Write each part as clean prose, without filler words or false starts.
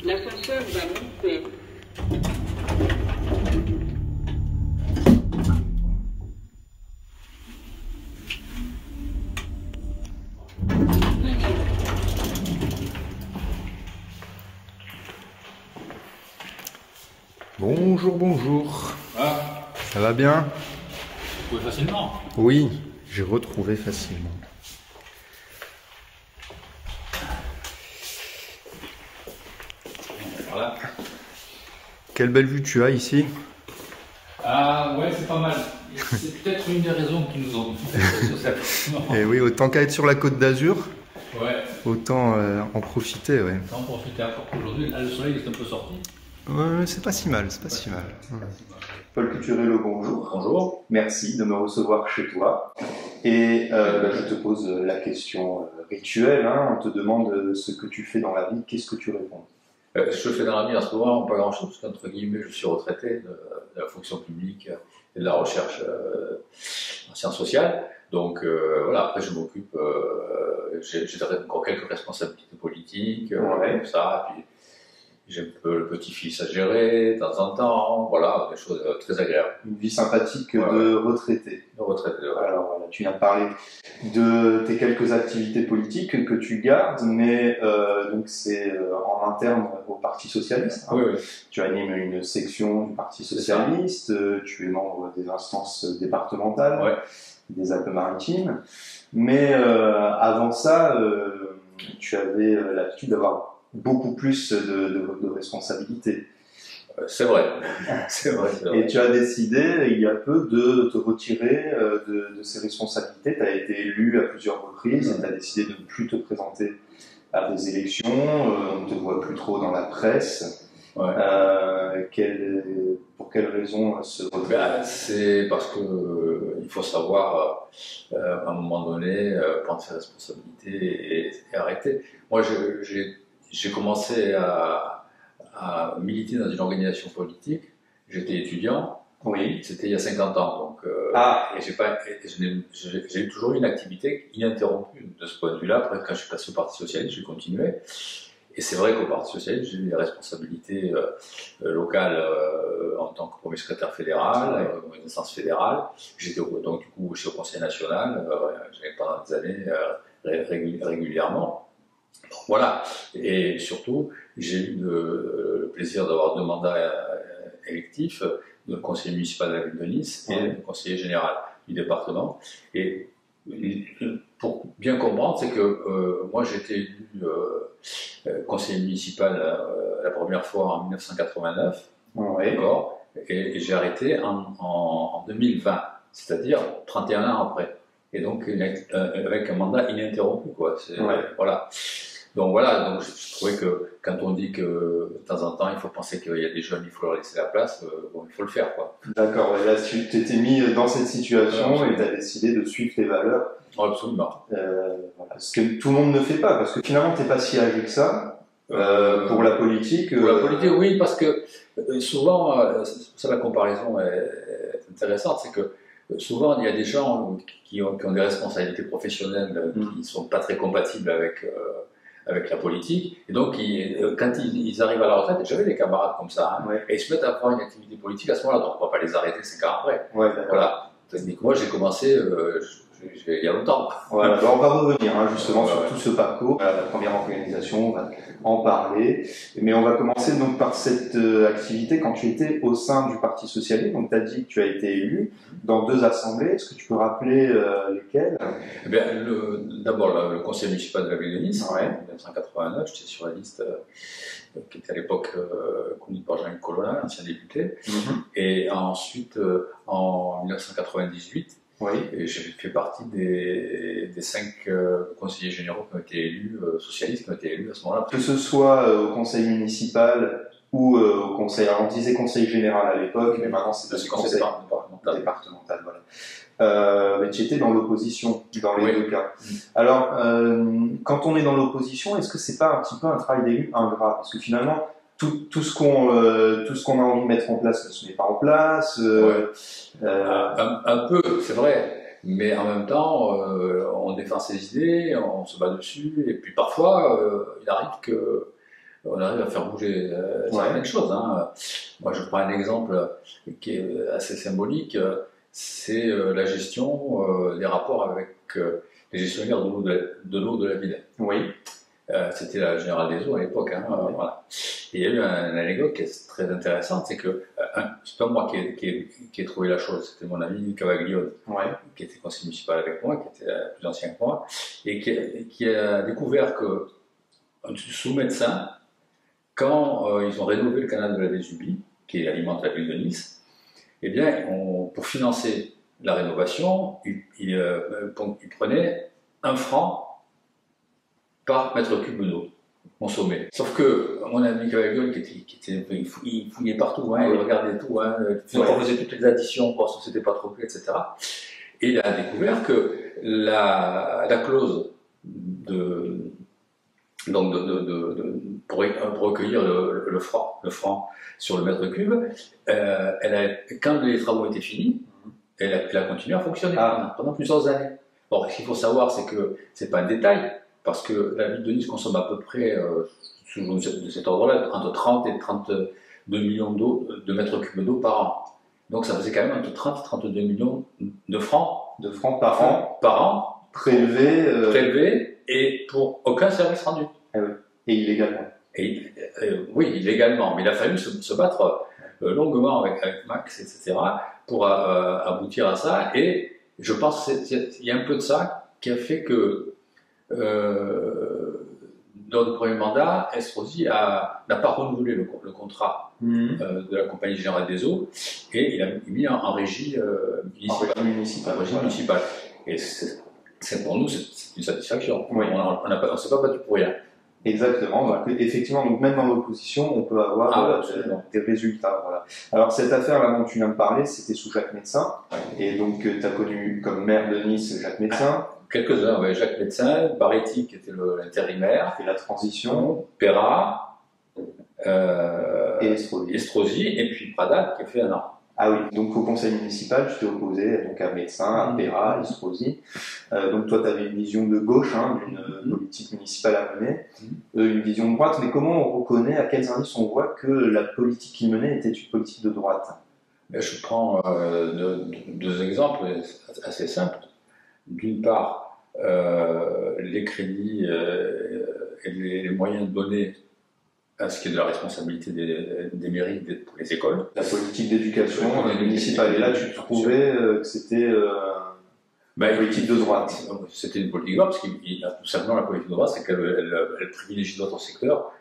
L'ascenseur va monter. Bonjour, bonjour. Ah, Ça va bien? vous pouvez facilement. Oui, j'ai retrouvé facilement. Voilà. Quelle belle vue tu as ici? Ah ouais, c'est pas mal. C'est peut-être une des raisons qui nous ont fait sur cette. Et oui, autant qu'à être sur la Côte d'Azur, Ouais, autant en profiter, ouais. on peut en profiter encore qu'aujourd'hui. Là, le soleil est un peu sorti. Ouais, c'est pas si mal, c'est pas si mal. Paul Cuturello, bonjour. Bonjour. Merci de me recevoir chez toi. Et je te pose la question rituelle. On te demande ce que tu fais dans la vie. Qu'est-ce que tu réponds? Je fais dans la vie en ce moment pas grand-chose, parce qu'entre guillemets, je suis retraité de la fonction publique et de la recherche en sciences sociales. Donc voilà, après je m'occupe, j'ai encore quelques responsabilités politiques, comme ça, puis j'ai un peu le petit-fils à gérer de temps en temps, voilà, des choses très agréables. Une vie sympathique de retraité. De retraité, ouais. Alors voilà, tu viens de parler de tes quelques activités politiques que tu gardes, mais donc c'est en interne au Parti Socialiste. Oui, oui. Tu animes une section du Parti Socialiste, tu es membre des instances départementales, Ouais. des Alpes-Maritimes, mais avant ça, tu avais l'habitude d'avoir beaucoup plus de responsabilités. C'est vrai, c'est vrai. Et tu as décidé, il y a peu, de te retirer de ces responsabilités. Tu as été élu à plusieurs reprises et tu as décidé de ne plus te présenter à des élections. On ne te voit plus trop dans la presse. Ouais. Pour quelle raison ce retrait? C'est parce que il faut savoir, à un moment donné, prendre ses responsabilités et arrêter. Moi, j'ai commencé à militer dans une organisation politique. J'étais étudiant. Oui. C'était il y a 50 ans. Donc, j'ai toujours eu une activité ininterrompue de ce point de vue-là. Après, quand je suis passé au Parti Socialiste, j'ai continué. Et c'est vrai qu'au Parti Socialiste, j'ai eu des responsabilités locales en tant que premier secrétaire fédéral, une instance fédérale. J'étais donc du coup au Conseil national, j'avais pendant des années régulièrement. Donc, voilà. Et surtout, j'ai eu le plaisir d'avoir 2 mandats électifs, de conseiller municipal de la ville de Nice et de conseiller général du département. Et pour bien comprendre, c'est que moi j'ai été élu conseiller municipal la première fois en 1989, d'accord, et j'ai arrêté en 2020, c'est-à-dire 31 ans après. Et donc avec un mandat ininterrompu, quoi. Voilà. Donc voilà, donc je trouvais que quand on dit que de temps en temps il faut penser qu'il y a des jeunes, il faut leur laisser la place, bon, il faut le faire, quoi. D'accord, là tu t'étais mis dans cette situation et tu as décidé de suivre tes valeurs. Absolument. Voilà. Ce que tout le monde ne fait pas, parce que finalement tu n'es pas si âgé que ça pour la politique. Pour la politique, oui, parce que souvent, ça la comparaison est intéressante, c'est que souvent il y a des gens qui ont des responsabilités professionnelles qui ne sont pas très compatibles avec la politique, et donc quand ils arrivent à la retraite, j'avais des camarades comme ça, et ils se mettent à faire une activité politique à ce moment-là, donc on ne va pas les arrêter 5 ans après. Voilà. Tandis que moi j'ai commencé il y a longtemps. Voilà, on va revenir justement sur tout ce parcours, la première organisation, on va en parler, mais on va commencer donc par cette activité quand tu étais au sein du Parti Socialiste. Donc tu as dit que tu as été élu dans 2 assemblées, est-ce que tu peux rappeler lesquelles? Eh bien, d'abord le conseil municipal de la ville de Nice, en 1989, j'étais sur la liste qui était à l'époque conduite par Jean-Luc Colonna, ancien député, et ensuite en 1998, et j'ai fait partie des 5 conseillers généraux qui ont été élus, socialistes qui ont été élus à ce moment-là. Que ce soit au conseil municipal ou au conseil, alors on disait conseil général à l'époque, mais maintenant c'est le conseil départemental. Voilà. Mais tu étais dans l'opposition dans les 2 cas. Alors, quand on est dans l'opposition, est-ce que c'est pas un petit peu un travail d'élu ingrat? Parce que finalement, tout ce qu'on a envie de mettre en place ne se met pas en place. Un peu, c'est vrai. Mais en même temps, on défend ses idées, on se bat dessus, et puis parfois, il arrive qu'on arrive à faire bouger certaines choses. Hein. Moi, je prends un exemple qui est assez symbolique, c'est la gestion des rapports avec les gestionnaires de l'eau de la ville. Oui. C'était la Générale des Eaux à l'époque. Hein, voilà. Et il y a eu une anecdote qui est très intéressante, c'est que c'est pas moi qui ai trouvé la chose, c'était mon ami Cavaglione, qui était conseiller municipal avec moi, qui était plus ancien que moi, et qui a découvert que sous médecin, quand ils ont rénové le canal de la Vésubie, qui alimente la ville de Nice, eh bien, pour financer la rénovation, ils prenaient 1 franc par mètre cube d'eau consommée. Sauf que mon ami Cavaglione, il fouillait partout, hein, il regardait tout, hein, on faisait toutes les additions, pour voir si c'était pas trop plus, etc. Et il a découvert que la clause pour recueillir le franc sur le mètre cube, quand les travaux étaient finis, elle a continué à fonctionner pendant plusieurs années. Or, ce qu'il faut savoir, c'est que c'est pas un détail, parce que la ville de Nice consomme à peu près, de cet ordre-là, entre 30 et 32 millions de mètres cubes d'eau par an. Donc ça faisait quand même entre 30 et 32 millions de francs par an prélevés et pour aucun service rendu. Et illégalement. Oui, illégalement, mais il a fallu se battre longuement avec Max, etc., pour aboutir à ça. Et je pense qu'il y a un peu de ça qui a fait que dans le premier mandat, Estrosi n'a pas renouvelé le contrat de la Compagnie Générale des Eaux et il a mis en régie municipale. Et pour nous, c'est une satisfaction. Oui. On ne s'est pas battu pour rien. Exactement. Donc, effectivement, donc même dans l'opposition, on peut avoir des résultats. Voilà. Alors cette affaire-là dont tu viens de parler, c'était sous Jacques Médecin. Et donc tu as connu comme maire de Nice Jacques Médecin. Quelques-uns, ouais. Jacques Médecin, Baretti qui était l'intérimaire, et la transition, Perra, et Estrosi, et puis Pradal qui a fait 1 an. Ah oui, donc au conseil municipal, tu t'es opposé donc à Médecin, à Perra, à Estrosi. Donc toi, tu avais une vision de gauche, hein, d'une politique municipale à mener, une vision de droite, mais comment on reconnaît, à quels indices on voit que la politique qu'il menait était une politique de droite? Je prends 2 exemples assez simples. D'une part, les crédits et les moyens donnés à ce qui est de la responsabilité des mairies pour les écoles. La politique d'éducation municipale. Et là, tu trouvais que c'était une politique de droite. C'était une politique de droite, parce qu'il a tout simplement la politique de droite, c'est qu'elle privilégie d'autres secteurs.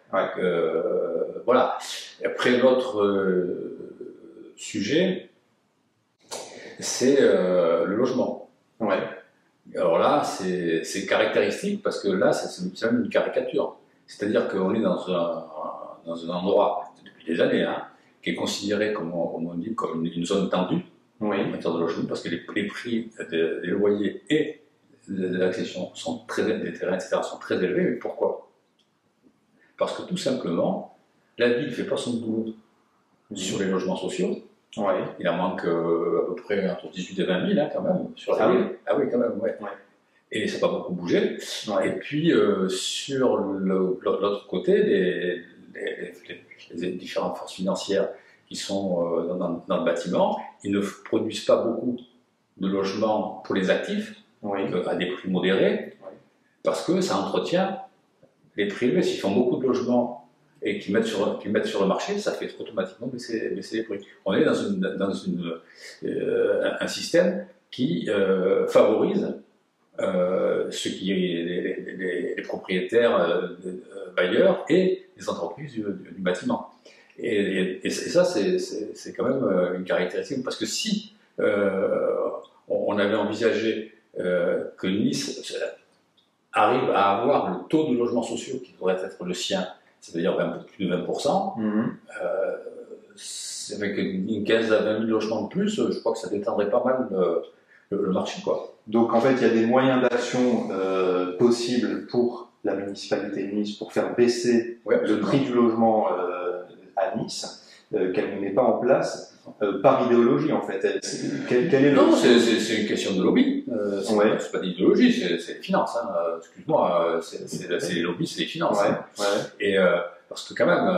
Voilà. Et après, l'autre sujet, c'est le logement. Ouais. Alors là, c'est caractéristique, parce que là, c'est même une caricature. C'est-à-dire qu'on est dans un endroit, depuis des années, hein, qui est considéré, comme on dit, comme une zone tendue en matière de logement, parce que les prix des loyers et de l'accession des terrains, etc., sont très élevés. Mais pourquoi? Parce que tout simplement, la ville ne fait pas son boulot sur les logements sociaux. Il en manque à peu près entre 18 et 20 000, hein, quand même, sur la ville. Ah oui, quand même, ouais. Et ça n'a pas beaucoup bougé. Et puis, sur l'autre côté, les différentes forces financières qui sont dans le bâtiment, ils ne produisent pas beaucoup de logements pour les actifs, à des prix modérés, parce que ça entretient les prix élevés. S'ils font beaucoup de logements et qu'ils mettent sur le marché, ça fait automatiquement baisser les prix. On est dans un système qui favorise les propriétaires bailleurs et les entreprises du bâtiment. Et ça, c'est quand même une caractéristique, parce que si on avait envisagé que Nice arrive à avoir le taux de logements sociaux qui devrait être le sien, c'est-à-dire plus de 20%, avec une 15 à 20 000 logements de plus, je crois que ça détendrait pas mal le marché, quoi. Donc en fait, il y a des moyens d'action possibles pour la municipalité de Nice pour faire baisser le prix du logement à Nice, qu'elle ne met pas en place. Par idéologie, en fait. Quel est le... Non, c'est une question de lobby. C'est pas d'idéologie, c'est les finances. Hein. Excuse-moi, c'est les lobbies, c'est les finances. Ouais, hein. ouais. Et parce que quand même,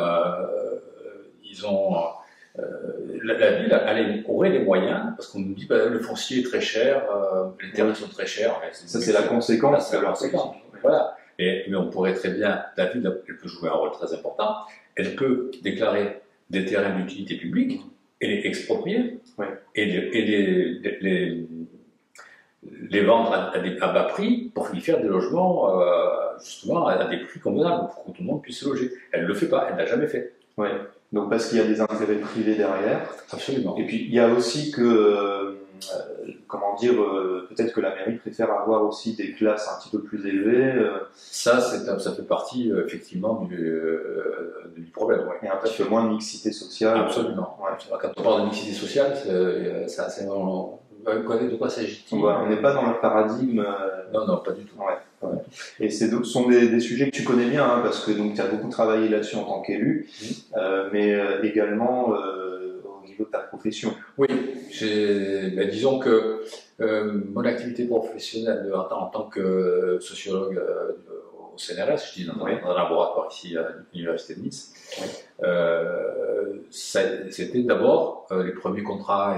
ils ont la ville aurait les moyens, parce qu'on nous dit le foncier est très cher, les terrains sont très chers. Ça, c'est la conséquence de leur politique. Voilà. Mais on pourrait très bien, la ville, elle peut jouer un rôle très important. Elle peut déclarer des terrains d'utilité publique et les exproprier et les vendre à bas prix pour y faire des logements justement à des prix convenables pour que tout le monde puisse se loger. Elle ne le fait pas, elle ne l'a jamais fait. Ouais. Donc parce qu'il y a des intérêts privés derrière. Absolument. Et puis il y a aussi que, comment dire, peut-être que la mairie préfère avoir aussi des classes un petit peu plus élevées. Ça fait partie effectivement du problème. Ouais. Et un petit peu moins de mixité sociale. Absolument. Ouais. Quand on parle de mixité sociale, de quoi s'agit-il? On n'est pas dans le paradigme. Non, pas du tout. Ouais. Et ce sont des sujets que tu connais bien, hein, parce que tu as beaucoup travaillé là-dessus en tant qu'élu, mais également au niveau de ta profession. Oui, disons que mon activité professionnelle en tant que sociologue au CNRS, je dis dans un laboratoire ici à l'Université de Nice, c'était d'abord les premiers contrats,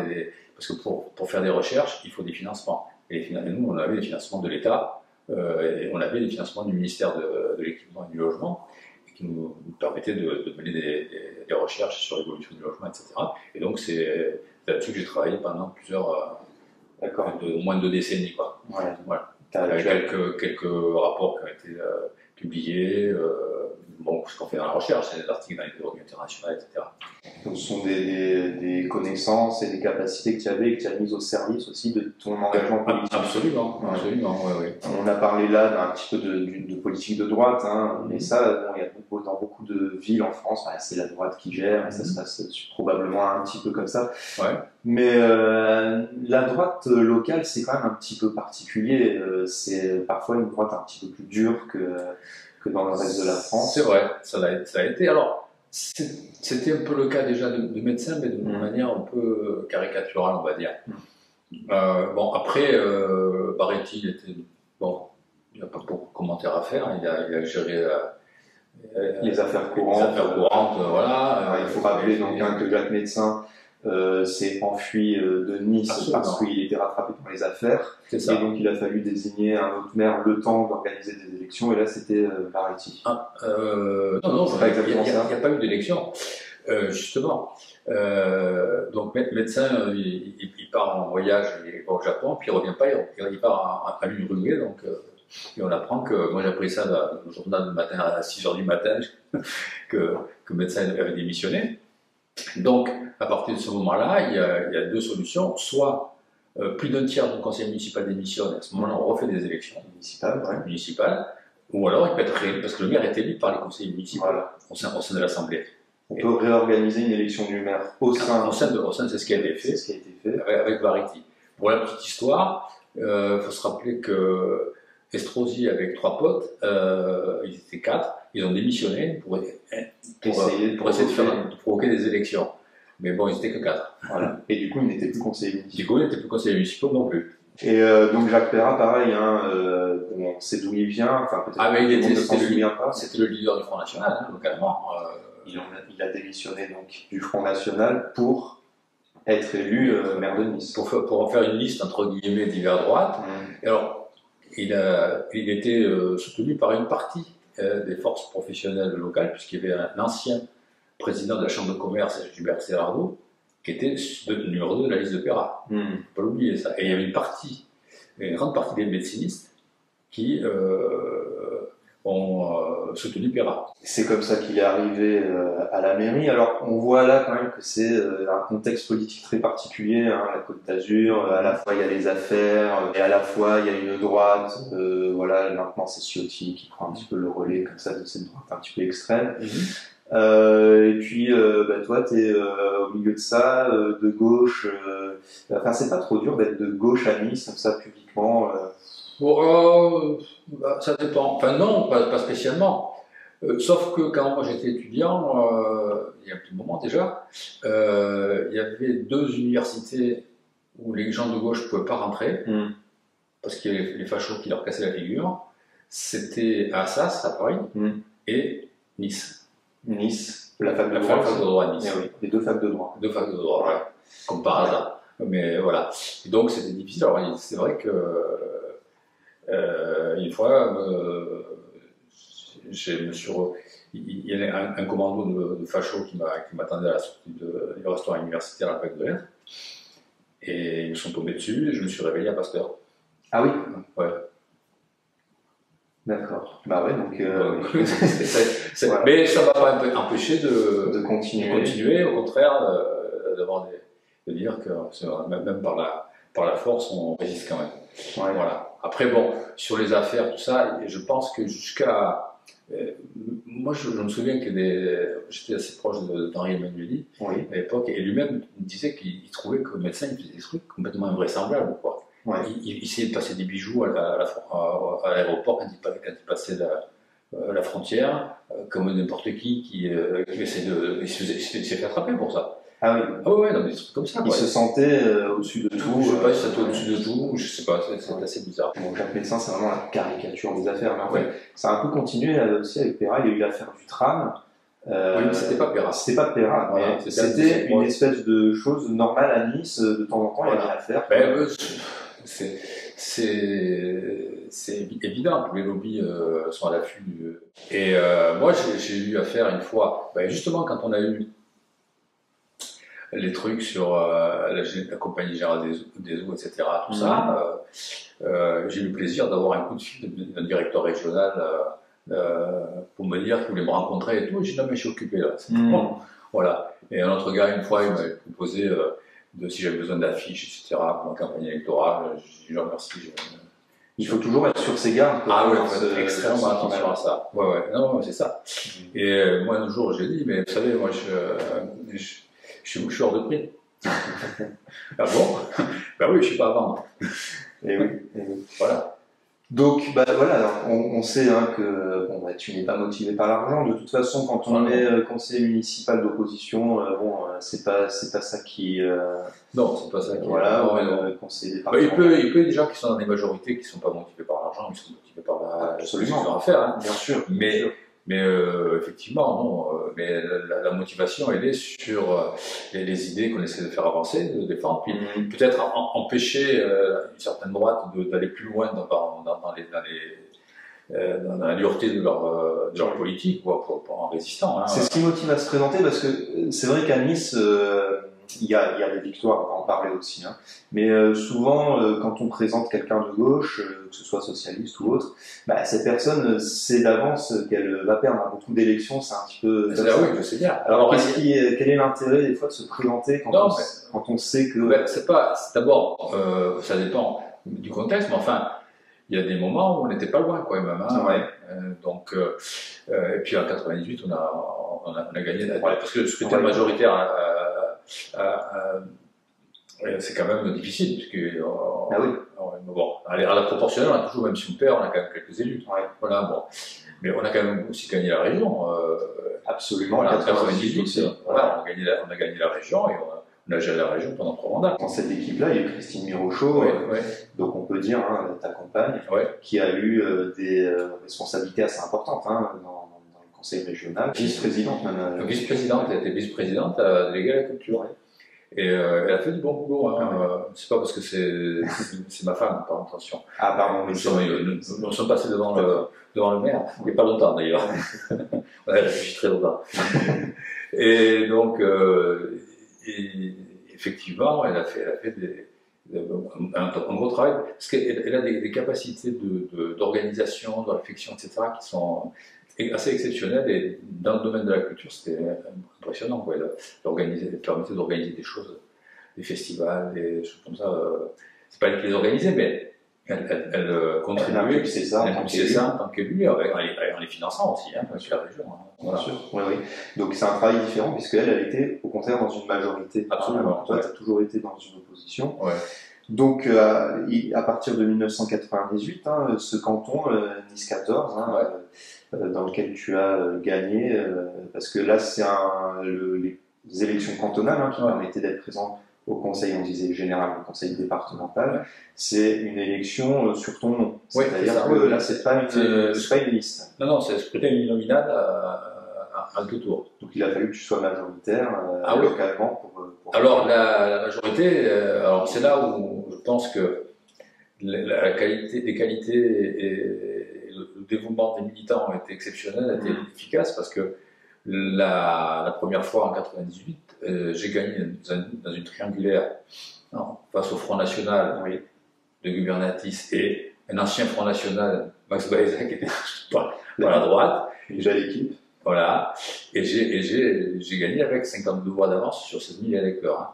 parce que pour faire des recherches, il faut des financements. Et nous, on avait des financements de l'État, et on avait des financements du ministère de l'Équipement et du Logement, qui nous permettaient de mener des recherches sur l'évolution du logement, etc. Et donc, c'est là-dessus que j'ai travaillé pendant au moins 2 décennies. Quoi. Ouais. Voilà. Avec quelques rapports qui ont été publiés, ce qu'on fait dans la recherche, c'est des articles dans les revues internationales, etc. Donc, ce sont des connaissances et des capacités que tu avais et que tu as mises au service aussi de ton engagement politique. Absolument, oui. On a parlé là d'un petit peu de politique de droite, hein, mais ça, il y a dans beaucoup de villes en France, c'est la droite qui gère, et ça se passe probablement un petit peu comme ça. Ouais. Mais la droite locale, c'est quand même un petit peu particulier. C'est parfois une droite un petit peu plus dure que dans le reste de la France. C'est vrai, ça a été. Alors, c'était un peu le cas déjà de médecins, mais d'une manière un peu caricaturale, on va dire. Après, Baretti, il n'y a pas beaucoup de commentaires à faire. Il a géré les affaires courantes. Voilà. Il faut rappeler donc que Jacques Médecin s'est enfui de Nice parce qu'il était rattrapé dans les affaires. Et donc il a fallu désigner un autre maire le temps d'organiser des élections, et là c'était Baretti. Non, c'est pas exactement ça. Il n'y a pas eu d'élection. Justement. Donc Médecin, il part en voyage au Japon, puis il ne revient pas, il part à l'Uruguay, donc et on apprend que, moi j'ai appris ça dans le journal du matin à 6h du matin, que Médecin avait démissionné. Donc, à partir de ce moment-là, il y a 2 solutions. Soit plus d'un tiers du conseil municipal démissionne, à ce moment-là, on refait des élections municipales, ou alors il peut être réélu, parce que le maire est élu par les conseillers municipaux au sein de l'Assemblée. On peut réorganiser une élection du maire au sein c'est ce qui a été fait, avec Baretti. Pour la petite histoire, il faut se rappeler que Estrosi, avec 3 potes, ils étaient 4, ils ont démissionné pour essayer de provoquer des élections. Mais bon, ils n'étaient que 4. Voilà. Et du coup, ils n'étaient plus conseillers municipaux. Non plus. Et donc Jacques Perrat, pareil, on sait d'où il vient, enfin peut-être mais tout le monde ne s'en souvient pas. C'était le leader du Front National, localement. Il a démissionné donc du Front National pour être élu maire de Nice. Pour en faire une liste entre guillemets divers droite. Et alors, il était soutenu par une partie des forces professionnelles locales, puisqu'il y avait un ancien président de la Chambre de commerce, Gilbert Serrardo, qui était numéro 2 de la liste de Perrat. Il ne faut pas l'oublier, ça. Et il y avait une grande partie des médecinistes qui ont soutenu Perrat. C'est comme ça qu'il est arrivé à la mairie. Alors, on voit là quand même que c'est un contexte politique très particulier, la Côte d'Azur. À la fois, il y a les affaires, et à la fois, il y a une droite. Maintenant, c'est Ciotti qui prend un petit peu le relais comme ça de cette droite un petit peu extrême. Et puis, toi, tu es au milieu de ça, de gauche. C'est pas trop dur d'être de gauche à Nice, comme ça, publiquement. Ça dépend. Enfin, non, pas spécialement. Sauf que quand moi j'étais étudiant, il y a un petit moment déjà, il y avait 2 universités où les gens de gauche ne pouvaient pas rentrer, parce qu'il y avait les fachos qui leur cassaient la figure. C'était Assas, à Paris, et Nice. Nice, la fac de La droit. fac de droit à Nice. Oui, les 2 facs de droit. 2 facs de droit, ouais, comme par hasard. Mais voilà. Et donc c'était difficile. Alors c'est vrai que une fois, il y avait un commando de fachos qui m'attendait à la sortie du restaurant universitaire à la fac de lettres. Et ils me sont tombés dessus et je me suis réveillé à Pasteur. Ah oui? Ouais. D'accord. Bah ouais, donc. Voilà. Mais ça ne m'a pas empêché de continuer. Au contraire, de dire que même par la force, on résiste quand même. Ouais. Voilà. Après, bon, sur les affaires, tout ça, je pense que jusqu'à. Moi, je me souviens que j'étais assez proche d'Henri Emmanuelli à l'époque, et lui-même me disait qu'il trouvait que le médecin il faisait des trucs complètement invraisemblables, quoi. Ouais. Il essayait de passer des bijoux à l'aéroport quand il passait la frontière, comme n'importe qui essaie de. Il s'est fait attraper pour ça. Ah oui. Ah ouais, non, mais des trucs comme ça. Il se sentait au-dessus de tout. Je sais pas si ça au-dessus de tout, je sais pas, c'est assez bizarre. Donc, le médecin, c'est vraiment la caricature des affaires. Mais en fait, ça a un peu continué aussi avec Perra. Il y a eu l'affaire du tram. Oui, mais c'était pas Perra. C'était pas Perra, voilà, mais c'était une espèce de chose normale à Nice. De temps en temps, il y avait l'affaire. C'est évident que les lobbies sont à l'affût. Et moi, j'ai eu affaire une fois, justement quand on a eu les trucs sur la compagnie générale des eaux, etc., tout ça, j'ai eu le plaisir d'avoir un coup de fil d'un directeur régional pour me dire qu'il voulait me rencontrer et tout. J'ai dit non, mais je suis occupé là. Bon. Voilà. Et un autre gars, une fois, il m'avait proposé si j'avais besoin d'affiches, etc., pour ma campagne électorale. J'ai dit non, merci. Il faut toujours être sur ses gardes. Ah oui, extrêmement attention à ça. Ouais, non, c'est ça. Et moi, un jour, j'ai dit, mais vous savez, moi, je suis hors de prix. Ah bon? Ben oui, je suis pas à vendre. Et oui. Voilà. Donc, voilà, on sait que tu n'es pas motivé par l'argent. De toute façon, quand on est conseiller municipal d'opposition, c'est pas ça qui. Non, c'est pas ça qui. Voilà, conseiller départemental. Il peut y a des gens qui sont dans des majorités qui ne sont pas motivés par l'argent, ils sont motivés par ce qu'ils ont à faire. Hein. Bien sûr. Mais effectivement, non. Mais la motivation, elle est sur les idées qu'on essaie de faire avancer, de défendre, puis peut-être empêcher une certaine droite d'aller plus loin dans la dureté de leur politique, quoi, en résistant. Hein. C'est ce qui motive à se présenter, parce que c'est vrai qu'à Nice, il y a des victoires, on va en parler aussi, hein. Mais souvent, quand on présente quelqu'un de gauche, que ce soit socialiste ou autre, cette personne sait d'avance qu'elle va perdre. Beaucoup d'élections, c'est un petit peu. Oui, je sais bien. Alors, quel est l'intérêt des fois de se présenter quand on sait que. D'abord, ça dépend du contexte, mais enfin, il y a des moments où on n'était pas loin, quand même. Hein. Et puis en 98, on a gagné. Parce que le scrutin majoritaire. C'est quand même difficile, puisque à la proportionnelle, on a toujours, même si on perd, on a quand même quelques élus. Voilà, bon. Mais on a quand même aussi gagné la région. Absolument. En 98, on a gagné la région et on a géré la région pendant 3 mandats. Dans cette équipe-là, il y a eu Christine Mirochaud, donc on peut dire ta compagne, qui a eu des responsabilités assez importantes dans le conseil régional, vice-présidente même. Vice-présidente, elle était vice-présidente déléguée à la culture. Et elle a fait du bon boulot. Hein. C'est pas parce que c'est ma femme, par attention. Ah, pardon, mais nous sommes passés devant le maire, il n'y a pas longtemps d'ailleurs. On a réfléchi très longtemps. Et donc, effectivement, elle a fait un gros travail, parce qu'elle a des capacités d'organisation, de réflexion, etc., qui sont assez exceptionnelles, et dans le domaine de la culture, c'était impressionnant, quoi. Elle permettait d'organiser des choses, des festivals, des choses comme ça. C'est pas elle qui les organisait, mais elle contribuait. Elle impulsait ça en tant qu'élu, en les finançant aussi, sur la région. Bien sûr, oui. Donc c'est un travail différent, puisqu'elle était au contraire dans une majorité. Absolument. Toi, tu as toujours été dans une opposition. Donc, à partir de 1998, hein, ce canton, Nice 14, hein, dans lequel tu as gagné, parce que là, c'est les élections cantonales hein, qui permettaient d'être présent au conseil, on disait général, au conseil départemental, c'est une élection sur ton nom. Oui, c'est-à-dire que là, c'est pas une liste. Non, c'est scrutin uninominal à deux tours. Donc il a fallu que tu sois majoritaire localement pour... Alors la majorité, alors c'est là où je pense que la qualité, les qualités et le dévouement des militants ont été exceptionnels, a été efficace parce que la première fois en 98, j'ai gagné dans une triangulaire face au Front National de Gubernatis et un ancien Front National, Max Baeza, qui était par la droite. Une belle équipe. Voilà, et j'ai gagné avec 52 voix d'avance sur 16 000 électeurs. Hein.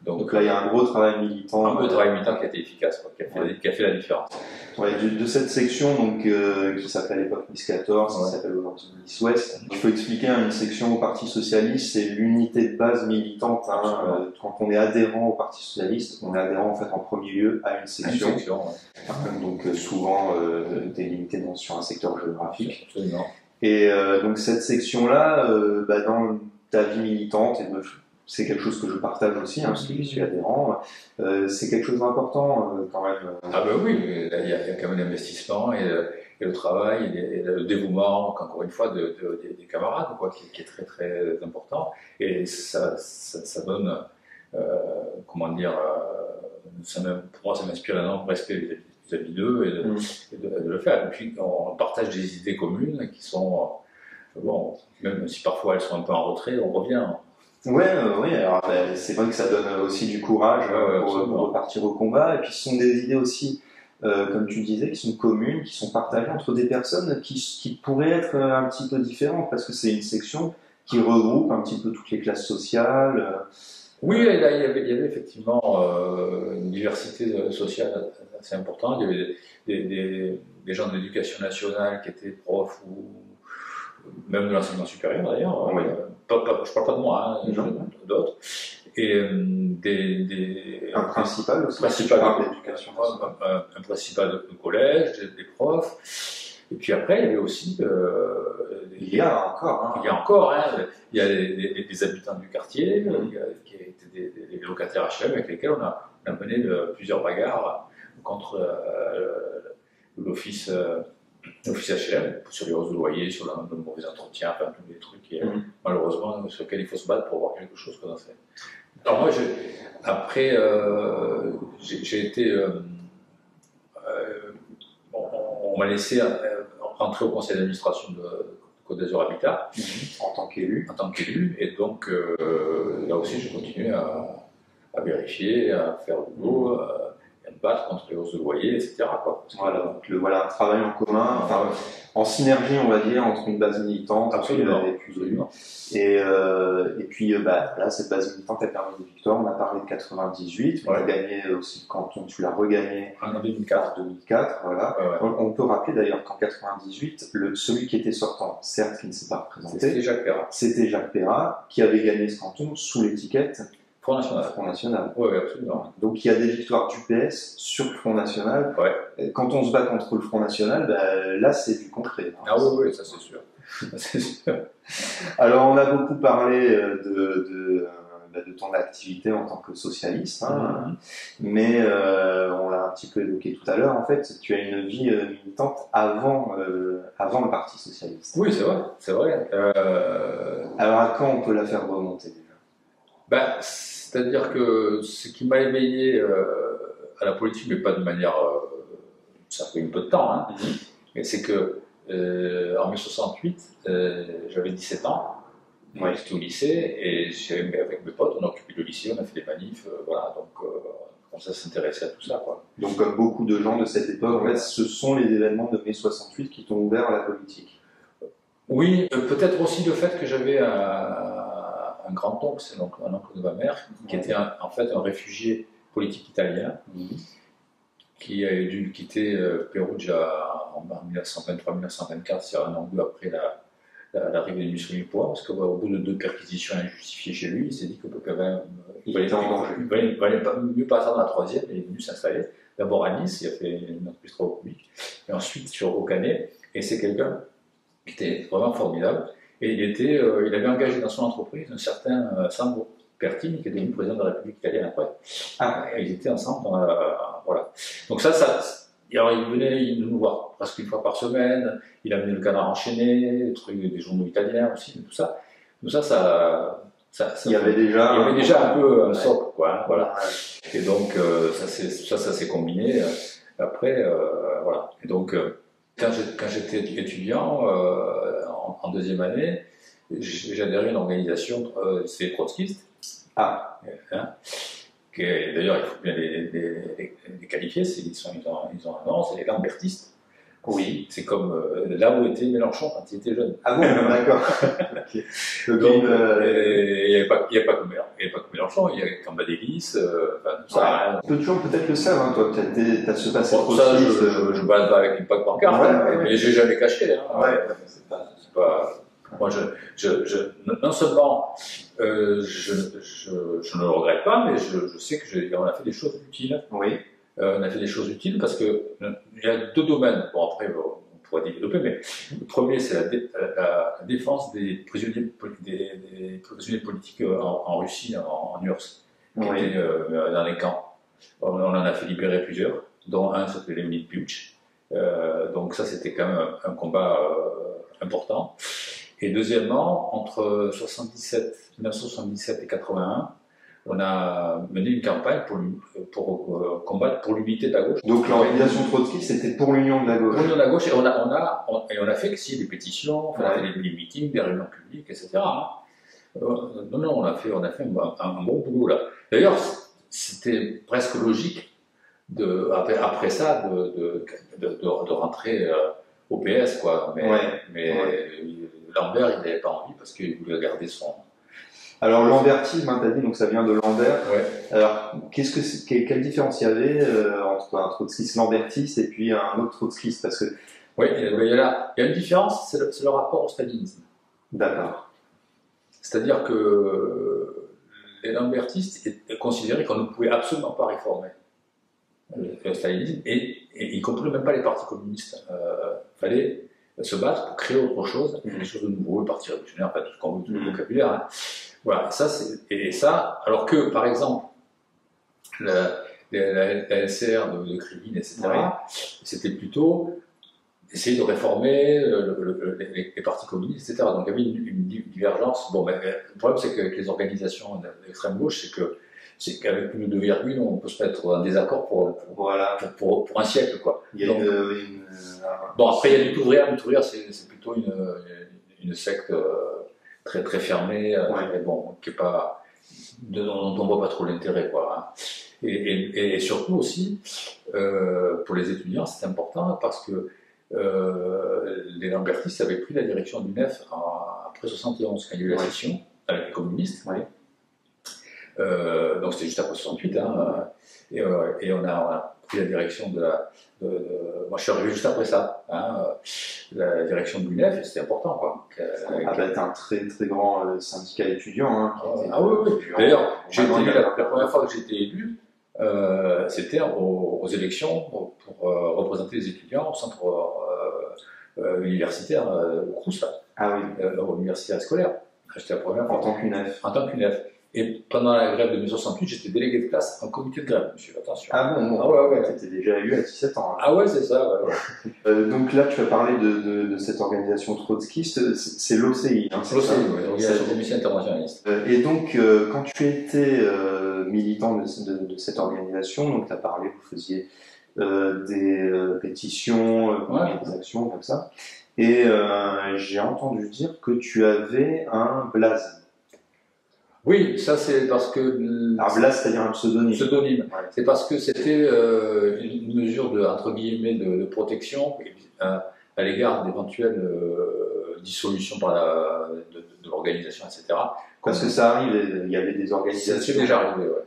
Donc là, il y a un gros travail militant. Un gros travail militant qui a été efficace, quoi, qui a fait la différence. Ouais, de cette section donc, qui s'appelait à l'époque Nice 14, qui s'appelle aujourd'hui Nice Ouest. Il faut expliquer, une section au Parti Socialiste, c'est l'unité de base militante. Hein, quand on est adhérent au Parti Socialiste, on est adhérent en fait en premier lieu à une section. Donc souvent délimitée sur un secteur géographique. Absolument. Et donc cette section-là, dans ta vie militante, et c'est quelque chose que je partage aussi, hein, parce que je suis adhérent, c'est quelque chose d'important quand même. Ah ben oui, il y a quand même l'investissement et le travail et le dévouement, encore une fois, des camarades, quoi, qui est très très important. Et ça donne, comment dire, pour moi ça m'inspire un énorme respect vis-à-vis d'eux et de le faire. Et puis on partage des idées communes qui sont, bon, même si parfois elles sont un peu en retrait, on revient. Oui, alors c'est vrai que ça donne aussi du courage pour repartir au combat. Et puis ce sont des idées aussi, comme tu disais, qui sont communes, qui sont partagées entre des personnes qui pourraient être un petit peu différentes, parce que c'est une section qui regroupe un petit peu toutes les classes sociales. Oui, il y avait effectivement une diversité sociale assez importante. Il y avait des gens de l'éducation nationale qui étaient profs ou même de l'enseignement supérieur d'ailleurs. Oui. Je ne parle pas de moi, hein, d'autres. Et un principal aussi. Un principal de collège, des profs. Et puis après, il y avait aussi. Il y a encore. Il y a des habitants du quartier, qui étaient des locataires HLM avec lesquels on a mené plusieurs bagarres contre l'office HLM, sur les hausses de loyer, sur le mauvais entretien, enfin tous les trucs qui, malheureusement, sur lesquels il faut se battre pour avoir quelque chose qu'on a fait. Alors moi, après, j'ai été... on m'a laissé rentrer au conseil d'administration de Côte d'Azur Habitat. En tant qu'élu. Et donc, là aussi, j'ai continué à vérifier, à faire du boulot, à me battre contre les hausses de loyer, etc. Quoi. Voilà, donc voilà un travail en commun, enfin, en synergie, on va dire, entre une base militante et puis là, cette base militante a permis des victoires. On a parlé de 98, on a gagné aussi le canton, tu l'as regagné en 2004. Voilà. On peut rappeler d'ailleurs qu'en 98, celui qui était sortant, certes qui ne s'est pas représenté, c'était Jacques Perrat, qui avait gagné ce canton sous l'étiquette Front National. Oui, absolument. Donc il y a des victoires du PS sur le Front National. Quand on se bat contre le Front National, là c'est du concret. Ah oui, ça c'est sûr. Alors on a beaucoup parlé de ton activité en tant que socialiste, mais on l'a un petit peu évoqué tout à l'heure, en fait, tu as une vie militante avant le Parti Socialiste. Oui, c'est vrai. Alors à quand on peut la faire remonter déjà? C'est-à-dire que ce qui m'a éveillé à la politique, mais pas de manière... ça a pris un peu de temps, mais c'est que en 1968, j'avais 17 ans, j'étais au lycée, et avec mes potes, on a occupé le lycée, on a fait des manifs, voilà, donc on s'intéressait à tout ça. Quoi. Donc comme beaucoup de gens de cette époque, en fait, ce sont les événements de mai 68 qui t'ont ouvert à la politique. Oui, peut-être aussi le fait que j'avais un grand-oncle, c'est donc un oncle de ma mère, qui était en fait un réfugié politique italien, qui a dû quitter Perugia en 1923-1924, c'est un an après l'arrivée de Mussolini au pouvoir, parce qu'au bout de 2 perquisitions injustifiées chez lui, il s'est dit que quand même, il valait mieux pas attendre la 3e, et il est venu s'installer. D'abord à Nice, il a fait une entreprise travaux publics, et ensuite au Canet, et c'est quelqu'un qui était vraiment formidable, et il avait engagé dans son entreprise un certain Sandro Pertini, qui est devenu président de la République italienne après. Et ils étaient ensemble, voilà. Donc alors il nous voir presque une fois par semaine, il amenait le Canard enchaîné, des journaux italiens aussi, tout ça. Donc il y avait déjà un peu un socle, quoi, hein, voilà. Et donc ça s'est combiné après, voilà. Et donc quand j'étais étudiant en 2e année, j'ai adhéré à une organisation, c'est trotskiste. Hein, d'ailleurs, il faut bien les qualifier, ils ont un nom, c'est les lambertistes. Oui. C'est comme là où était Mélenchon quand il était jeune. Ah bon, d'accord. Okay. Donc, il n'y avait pas que Mélenchon, il y avait Cambadélis, tout ça. Hein. Peu de gens peut-être le savent, hein, toi, tu as ce passé trotskiste. Je ne balade pas avec une patte pancarte, mais j'ai jamais caché. Hein, c'est pas... Moi, non seulement je ne le regrette pas, mais je sais qu'on a fait des choses utiles. Oui. On a fait des choses utiles parce qu'il y a 2 domaines. Bon, après, on pourrait développer, mais le premier, c'est la défense des prisonniers politiques en Russie, en URSS, qui étaient dans les camps. On en a fait libérer plusieurs, dont un s'appelait Leonid Piuch. Donc ça, c'était quand même un combat important. Et deuxièmement, entre 1977 et 81, on a mené une campagne pour combattre pour l'unité de la gauche. Donc l'organisation Trotsky, c'était pour l'union de la gauche. Pour l'union de la gauche, et on a fait aussi des pétitions, des meetings, des réunions publiques, etc. Non, on a fait un bon boulot là. D'ailleurs, c'était presque logique après ça de rentrer au PS, quoi. Mais Lambert, il n'avait pas envie parce qu'il voulait garder son. Alors lambertisme, tu as dit, donc ça vient de Lambert. Ouais. Alors quelle différence il y avait entre un trotskiste lambertiste et puis un autre trotskiste, parce que oui, il y a une différence, c'est le rapport au stalinisme. D'accord. C'est-à-dire que les lambertistes considéraient qu'on ne pouvait absolument pas réformer le stalinisme, et y compris même pas les partis communistes. Fallait se battre pour créer autre chose, des choses de nouveau, le parti révolutionnaire, pas tout ce qu'on veut, tout le vocabulaire. Hein. Voilà, ça, alors que, par exemple, la LCR de Krivine, etc., c'était plutôt essayer de réformer les partis communistes, etc. Donc il y avait une divergence. Bon, mais le problème, c'est qu'avec les organisations d'extrême gauche, c'est qu'avec une ou 2 virgules, on peut se mettre en désaccord pour un siècle, quoi. Bon, après, il y a du Touvrière. Le Touvrière, c'est plutôt une secte très, très fermée, mais bon, qui est pas, dont on ne voit pas trop l'intérêt, quoi. Hein. Et surtout aussi, pour les étudiants, c'est important parce que les lambertistes avaient pris la direction du NEF après 71, quand il y a eu la session avec les communistes. Donc c'était juste après 68, hein, et on a pris la direction moi je suis arrivé juste après ça, hein, la direction de l'UNEF, et c'était important, quoi. Avec un très très grand syndicat étudiant. Hein, oui. D'ailleurs, la première fois que j'ai été élu, c'était aux élections pour représenter les étudiants au centre universitaire au Crous, au universitaire scolaire. J'étais la première fois. En tant qu'UNEF. En tant qu'UNEF. Et pendant la grève de mai 68, j'étais délégué de classe en comité de grève, monsieur, attention. Ah bon, tu étais déjà élu à 17 ans. Hein. Ah ouais, c'est ça, donc là, tu as parlé de cette organisation trotskiste, c'est l'OCI. Hein, l'OCI, oui, l'Organisation communiste internationaliste. Et donc, quand tu étais militant de cette organisation, donc tu as parlé, vous faisiez des pétitions, des actions comme ça, et j'ai entendu dire que tu avais un blaze. Oui, ça c'est parce que... Alors blaze, c'est-à-dire un pseudonyme. C'est parce que c'était une mesure entre guillemets de protection à l'égard d'éventuelles dissolutions de l'organisation, etc. Parce que ça arrive, il y avait des organisations... C'est déjà arrivé, ouais.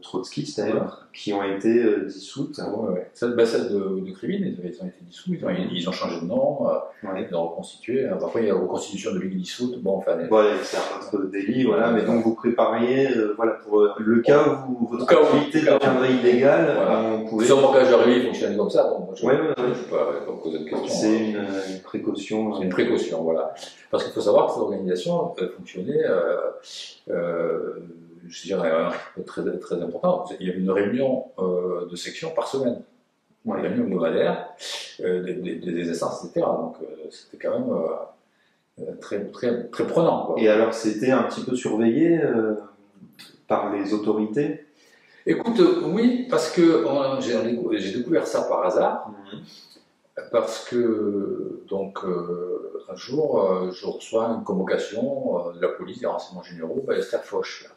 trotskistes d'ailleurs, qui ont été dissoutes. Ouais. Celle de Krivine, ils ont été dissous, ils ont changé de nom, ils ont reconstitué. Parfois, il y a la reconstitution de Ligue dissoute. Bon, enfin, voilà, c'est un autre délit, voilà, mais donc vous prépariez voilà, pour le cas où votre activité deviendrait illégale. Voilà. Pouvez... Si on manquage d'arriver, il fonctionne comme ça. Bon, moi, je ne peux pas poser de questions. C'est une précaution. C'est une précaution, voilà. Parce qu'il faut savoir que cette organisation fonctionnait, je dirais, très, très important. Il y avait une réunion de section par semaine. Une réunion hebdomadaire, des essences, etc. Donc c'était quand même très, très, très prenant, quoi. Et alors c'était un petit peu surveillé par les autorités? Écoute, oui, parce que j'ai découvert ça par hasard. Parce que, donc, un jour, je reçois une convocation de la police, des renseignements généraux, Esther Foch.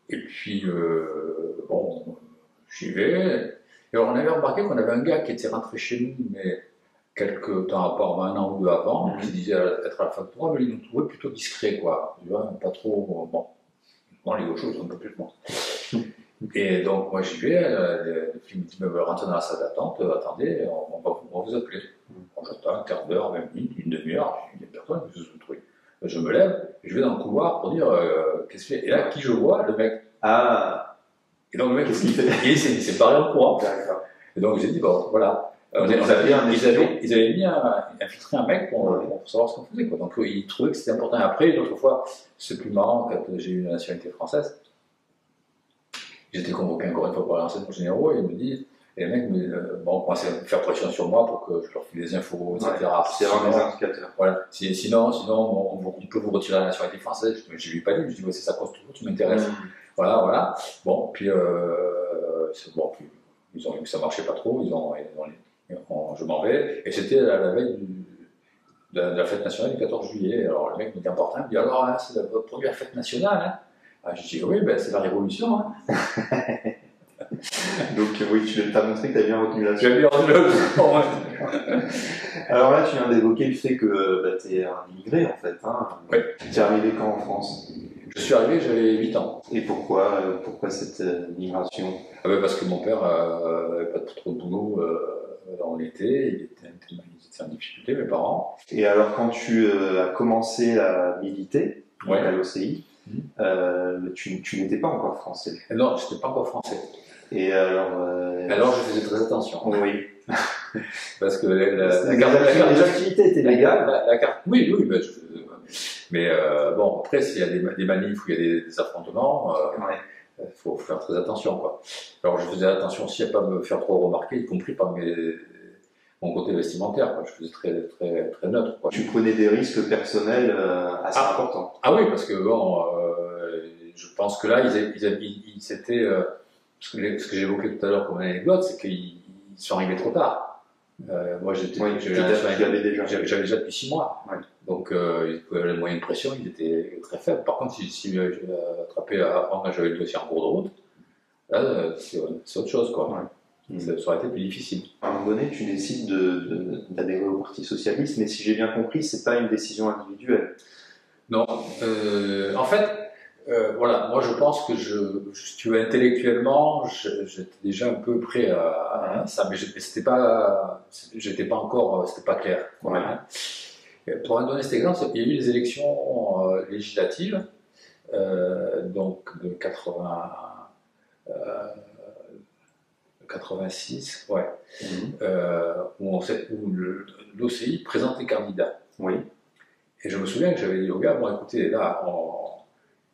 Et puis, bon, j'y vais. Et alors, on avait remarqué qu'on avait un gars qui était rentré chez nous, mais quelques temps avant, un an ou deux avant, qui disait être à la fac de droit, mais il nous trouvait plutôt discret, quoi. Tu vois, pas trop, bon, les gauchos, ils sont un peu plus bon. Et donc, moi, j'y vais, le film me dit, rentrez dans la salle d'attente, attendez, on va vous appeler. Bon, j'attends un quart d'heure, 20 minutes, une demi-heure, il n'y a personne, je me lève, je vais dans le couloir pour dire, qu'est-ce qu'il fait? Et là, qui je vois? Le mec. Ah. Et donc, le mec, qu'est-ce qu'il fait? Il s'est barré en courant. Et donc, j'ai dit, bon, voilà. Ils avaient mis infiltré un mec pour savoir ce qu'on faisait, quoi. Donc, ils trouvaient que c'était important. Après, une autre fois, c'est plus marrant, quand j'ai eu la nationalité française, j'étais convoqué encore une fois par les renseignements généraux et il me dit, et les mecs commençaient à faire pression sur moi pour que je leur file des infos, etc. C'est vraiment des indicateurs. Voilà. Sinon on peut vous retirer la nationalité française. Je ne lui ai pas dit, je lui ai dit, c'est ça cause tout, tu m'intéresses. Voilà. Bon, puis, puis ils ont vu que ça ne marchait pas trop, je m'en vais, et c'était la veille de la fête nationale du 14 juillet. Alors le mec me dit important, il me dit, alors hein, c'est votre première fête nationale, hein. Ah, je dis oui, c'est la révolution. Hein. Donc oui, tu t'as montré que tu as bien retenu la suite. J'ai bien retenu la suite. Alors là, tu viens d'évoquer le fait que tu es un immigré en fait. Hein. Oui. Tu es arrivé quand en France? Je suis arrivé, j'avais 8 ans. Et pourquoi cette migration? Parce que mon père n'avait pas trop de boulot en été, il était en difficulté, mes parents. Et alors quand tu as commencé à militer à l'OCI, tu n'étais pas encore français. Non, je n'étais pas encore français. Et alors je faisais très attention. Oui. Parce que les activités étaient légales. La carte, oui, mais bon, après, s'il y a des manifs où il y a des affrontements, il faut faire très attention, quoi. Alors je faisais attention aussi à ne pas me faire trop remarquer, y compris par mon côté vestimentaire, quoi. Je faisais très, très, très neutre, quoi. Tu prenais des risques personnels assez importants. Ah oui, parce que bon, je pense que là, ils s'étaient. Ce que j'évoquais tout à l'heure comme anecdote, c'est qu'ils sont arrivés trop tard. Moi, j'avais déjà depuis 6 mois. Ouais. Donc, les moyens de pression, ils étaient très faibles. Par contre, si j'avais attrapé avant, j'avais le dossier en cours de route, là, c'est autre chose, quoi. Ouais. Ça aurait été plus difficile. À un moment donné, tu décides d'adhérer au Parti Socialiste, mais si j'ai bien compris, c'est pas une décision individuelle. Non. En fait, voilà, moi je pense que si tu veux, intellectuellement, j'étais déjà un peu prêt à ça, mais j'étais pas encore, c'était pas clair. Ouais. Pour en donner cet exemple, il y a eu les élections législatives, donc de 86, ouais, où l'OCI présente les candidats. Oui. Et je me souviens que j'avais dit au gars, bon écoutez, là,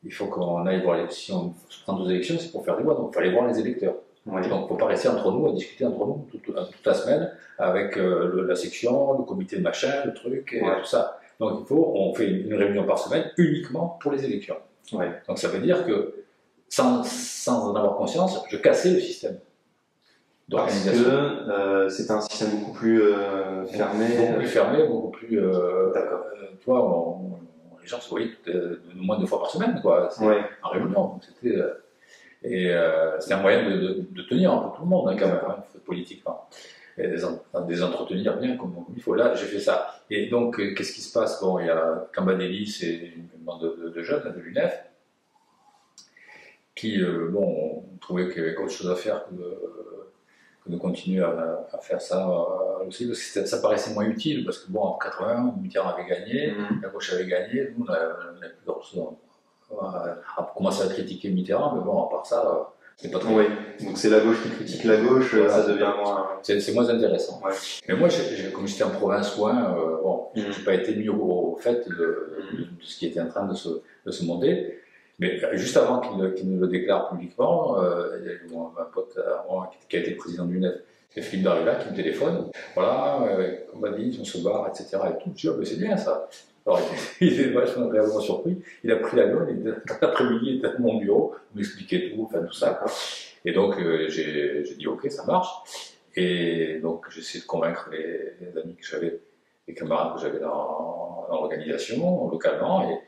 il faut qu'on aille voir si on se prend aux élections, c'est pour faire des voix, donc il faut aller voir les électeurs. Oui. Donc il ne faut pas rester entre nous, à discuter entre nous toute la semaine avec la section, le comité de machin, le truc, et tout ça. Donc on fait une réunion par semaine uniquement pour les élections. Ouais. Donc ça veut dire que, sans en avoir conscience, je cassais le système. Parce que c'est un système beaucoup plus fermé. Beaucoup plus fermé, beaucoup plus. D'accord. Toi, les gens se voyaient moins de 2 fois par semaine, quoi. En réunion. Donc c'était un moyen de tenir un peu tout le monde, hein, quand même, hein, politiquement. Et des entretenir bien comme il faut. Là, j'ai fait ça. Et donc, qu'est-ce qui se passe? Bon, il y a Cambanelli, c'est une bande de jeunes, de l'UNEF. qui, bon, on trouvait qu'il y avait autre chose à faire que de continuer à faire ça aussi, parce que ça paraissait moins utile, parce que bon, en 80, Mitterrand avait gagné, la gauche avait gagné, nous on n'avait plus grand chose à commencer à critiquer Mitterrand, mais bon, à part ça, c'est pas trop. Oui, donc c'est la gauche qui critique la gauche, voilà, ça devient moins. C'est moins intéressant. Ouais. Mais moi, comme j'étais en province loin, bon, je n'ai pas été mis au fait de ce qui était en train de se monter. Mais juste avant qu'il ne le déclare publiquement, il y a eu un pote qui a été président du NEF, c'est Philippe Darula, qui me téléphone. Voilà, on m'a dit, on se barre, etc. Et tout. Je dis, oh, c'est bien ça. Alors, il est vachement agréablement surpris. Il a pris l'avion, l'après-midi, il était à mon bureau, il m'expliquait tout, enfin tout ça. Et donc, j'ai dit, ok, ça marche. Et donc, j'ai essayé de convaincre les amis que j'avais, les camarades que j'avais dans l'organisation, localement. Et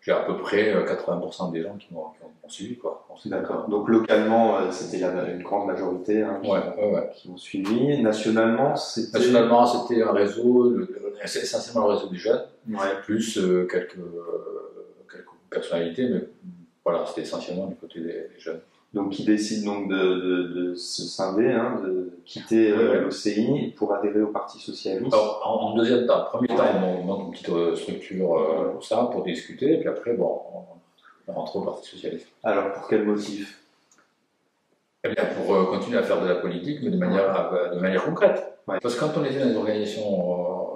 j'ai à peu près 80% des gens qui m'ont suivi, quoi. D'accord. Donc localement, c'était une grande majorité qui m'ont suivi. Nationalement, c'était un réseau, essentiellement le réseau des jeunes, plus quelques personnalités, mais voilà, c'était essentiellement du côté des jeunes. Donc qui décident donc de se scinder, de quitter l'OCI pour adhérer au Parti Socialiste. Alors, en deuxième temps, premier temps, on monte une petite structure pour ça, pour discuter, et puis après, bon, on rentre au Parti Socialiste. Alors, pour quel motif? Eh bien, pour continuer à faire de la politique, mais de manière concrète. Ouais. Parce que quand on était dans des organisations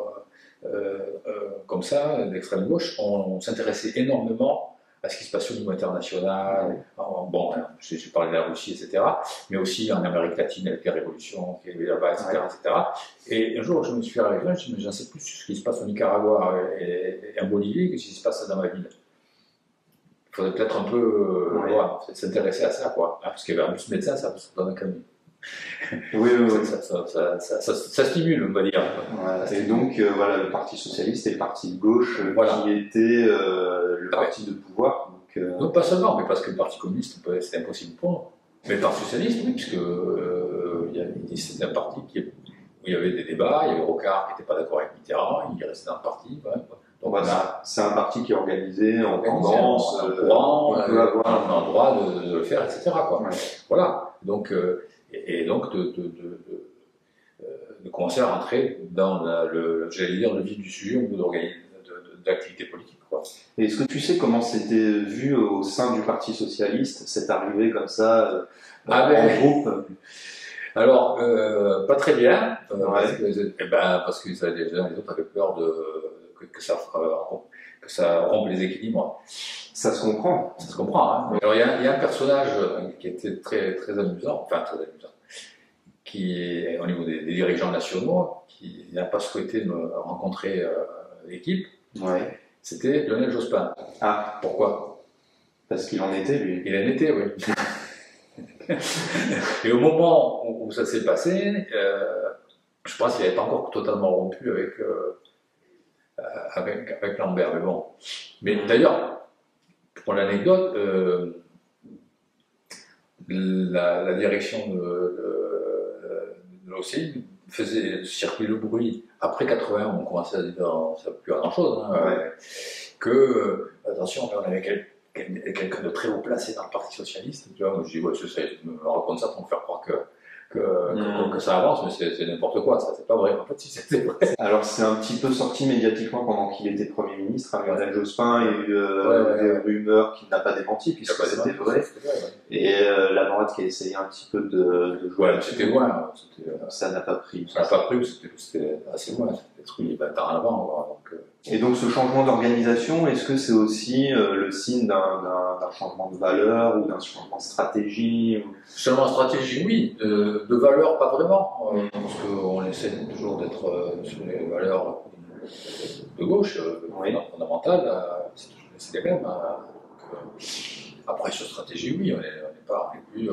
comme ça, d'extrême gauche, on s'intéressait énormément à ce qui se passe au niveau international. Bon, j'ai parlé de la Russie, etc., mais aussi en Amérique latine avec les révolutions qui étaient là-bas, etc., etc. Et un jour, je me suis fait réfléchir, je me suis dit, mais j'en sais plus sur ce qui se passe au Nicaragua et en Bolivie que ce qui se passe dans ma ville. Il faudrait peut-être un peu s'intéresser à ça, quoi. Parce qu'il y avait un plus de médecins, ça donne un camion. Oui. Ça stimule, on va dire. Voilà. Et donc, voilà, le Parti Socialiste est le parti de gauche qui était le parti de pouvoir. Non, pas seulement, mais parce que le Parti communiste, c'était impossible pour nous. Mais le Parti Socialiste, oui, puisque c'était un parti où il y avait des débats, il y avait Rocard qui n'était pas d'accord avec Mitterrand, il restait dans le parti. Donc, c'est un parti qui est organisé en tendance, on peut avoir un droit de le faire, etc. Quoi. Ouais. Voilà. Donc, et donc de commencer à rentrer dans le vif du sujet au niveau d'activité politique. Quoi. Et est-ce que tu sais comment c'était vu au sein du Parti Socialiste, cette arrivée comme ça en groupe? Alors, pas très bien, parce que les autres avaient peur que ça rompe les équilibres. Ça se comprend. Ça se comprend. Hein. Alors, il y a un personnage qui était très, très amusant, qui est au niveau des dirigeants nationaux, qui n'a pas souhaité me rencontrer l'équipe. Ouais. C'était Lionel Jospin. Ah. Pourquoi? Parce qu'il en était, lui. Il en était, oui. Et au moment où ça s'est passé, je pense qu'il n'avait pas encore totalement rompu avec Lambert, mais bon. Mais d'ailleurs, pour l'anecdote, la direction de l'OCI faisait circuler le bruit. Après 80, on commençait à dire, ça ne plus grand chose, que, attention, on avait quelqu'un de très haut placé dans le Parti Socialiste. Tu vois, moi, je dis, ouais, je me raconte ça pour me faire croire que ça avance, mais c'est n'importe quoi, ça, c'est pas vrai. En fait, si c'était vrai. Alors, c'est un petit peu sorti médiatiquement pendant qu'il était Premier ministre. Lionel Jospin, il y a eu des rumeurs qu'il n'a pas démenti, puisque c'était vrai. Et la droite qui a essayé un petit peu de jouer. Ouais, c'était loin. Ça n'a pas pris. Ça n'a pas pris, c'était assez loin. C'était truc des bâtards en avant. Et donc, ce changement d'organisation, est-ce que c'est aussi le signe d'un changement de valeur ou d'un changement de stratégie Changement de stratégie, oui. De valeur, pas vraiment. Parce qu'on essaie toujours d'être sur les valeurs de gauche, fondamentales. C'est les mêmes. Après, sur stratégie, oui, on n'est plus.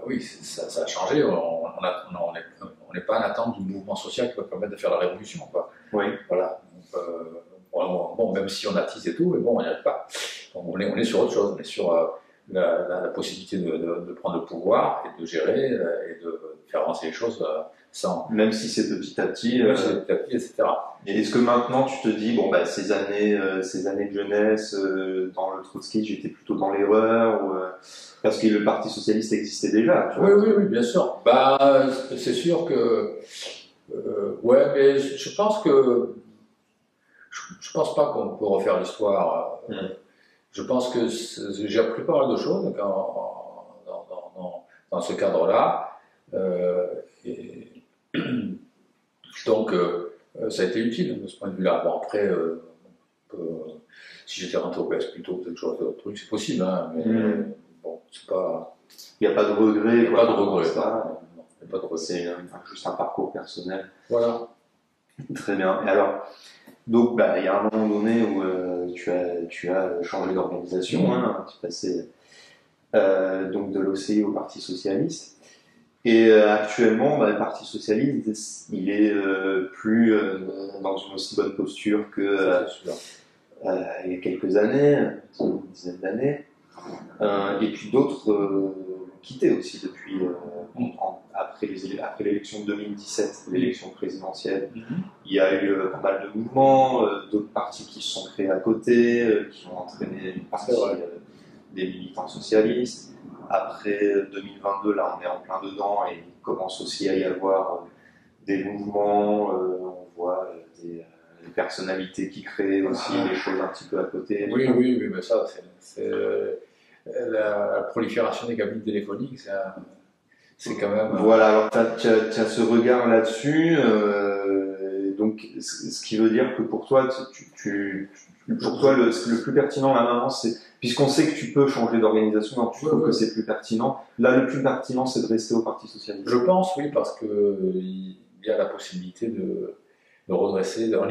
Oui, ça a changé. On n'est pas en attente du mouvement social qui va permettre de faire la révolution. Quoi. Oui. Voilà. Donc, bon, même si on attise et tout, mais bon, on n'y arrive pas. Donc, on est sur autre chose. On est sur la possibilité de prendre le pouvoir et de gérer et de faire avancer les choses sans. Même si c'est petit à petit. Etc. Et est-ce que maintenant tu te dis, bon, bah, ces années de jeunesse, dans le Trotsky, j'étais plutôt dans l'erreur, parce que le Parti Socialiste existait déjà, tu vois. Oui, bien sûr. Bah, c'est sûr que. Ouais, mais je pense que. Je pense pas qu'on peut refaire l'histoire. Je pense que j'ai appris pas mal de choses dans ce cadre-là. Donc, ça a été utile de ce point de vue-là. Bon, après, si j'étais rentré au PS plus tôt, peut-être que j'aurais fait d'autres trucs, c'est possible, hein, mais bon, c'est pas. Il n'y a pas de regret. Il n'y a pas de regret. C'est juste un parcours personnel. Voilà. Très bien. Et alors, donc, bah, il y a un moment donné où tu as changé d'organisation, hein, tu passais donc de l'OCI au Parti Socialiste. Et actuellement, bah, le Parti Socialiste, il est plus dans une aussi bonne posture que il y a quelques années, une dizaine d'années. Et puis d'autres l'ont quitté aussi depuis après l'élection de 2017, l'élection présidentielle. Il y a eu pas mal de mouvements, d'autres partis qui se sont créés à côté, qui ont entraîné une partie des militants socialistes. Après 2022, là, on est en plein dedans et il commence aussi à y avoir des mouvements, on voit des personnalités qui créent aussi des choses un petit peu à côté. Oui, mais ça, c'est la prolifération des cabines téléphoniques, c'est quand même. Voilà, alors tu as ce regard là-dessus, donc ce qui veut dire que pour toi, le plus pertinent là maintenant, c'est, puisqu'on sait que tu peux changer d'organisation, donc tu trouves que c'est plus pertinent. Là, le plus pertinent, c'est de rester au Parti Socialiste. Je pense, oui, parce qu'il y a la possibilité de redresser, en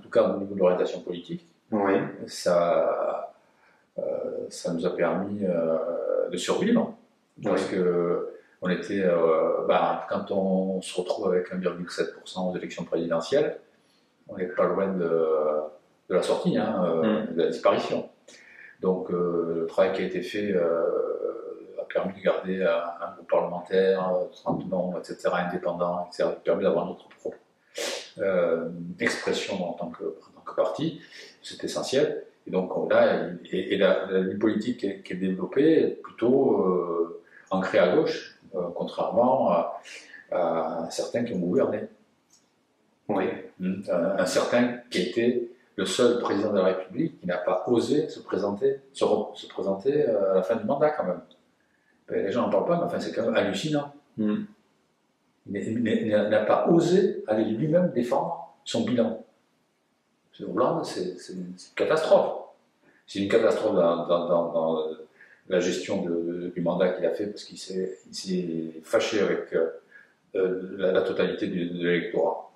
tout cas au niveau de l'orientation politique. Oui. Ça nous a permis de survivre, parce que on était, quand on se retrouve avec 1,7% aux élections présidentielles, on n'est pas loin de la sortie, de la disparition. Donc le travail qui a été fait a permis de garder un groupe parlementaire, 30 membres, etc., indépendant, etc., qui permet d'avoir notre propre expression en tant que parti. C'est essentiel. Et donc là, la ligne politique qui est développée est plutôt ancrée à gauche, contrairement à certains qui ont gouverné. Oui. Un certain qui était le seul président de la République qui n'a pas osé se présenter à la fin du mandat quand même. Les gens n'en parlent pas, mais enfin, c'est quand même hallucinant. Il n'a pas osé aller lui-même défendre son bilan. Hollande, c'est une catastrophe. C'est une catastrophe dans la gestion du mandat qu'il a fait, parce qu'il s'est fâché avec la totalité de l'électorat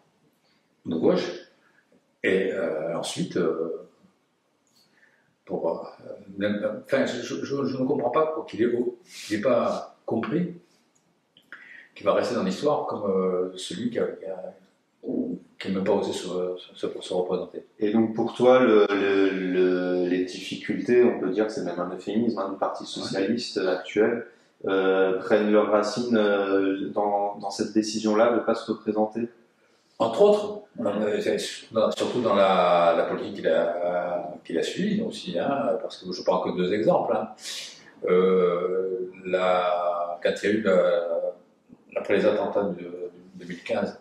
de gauche. Et ensuite, je ne comprends pas qu'il n'ait pas compris qu'il va rester dans l'histoire comme celui qui n'a même pas osé se représenter. Et donc pour toi, les difficultés, on peut dire que c'est même un euphémisme du Parti Socialiste actuel, prennent leurs racines dans cette décision-là de ne pas se représenter? Entre autres, surtout dans la politique qu'il a suivie aussi, parce que je prends que deux exemples. Quand il y a eu, après les attentats de 2015,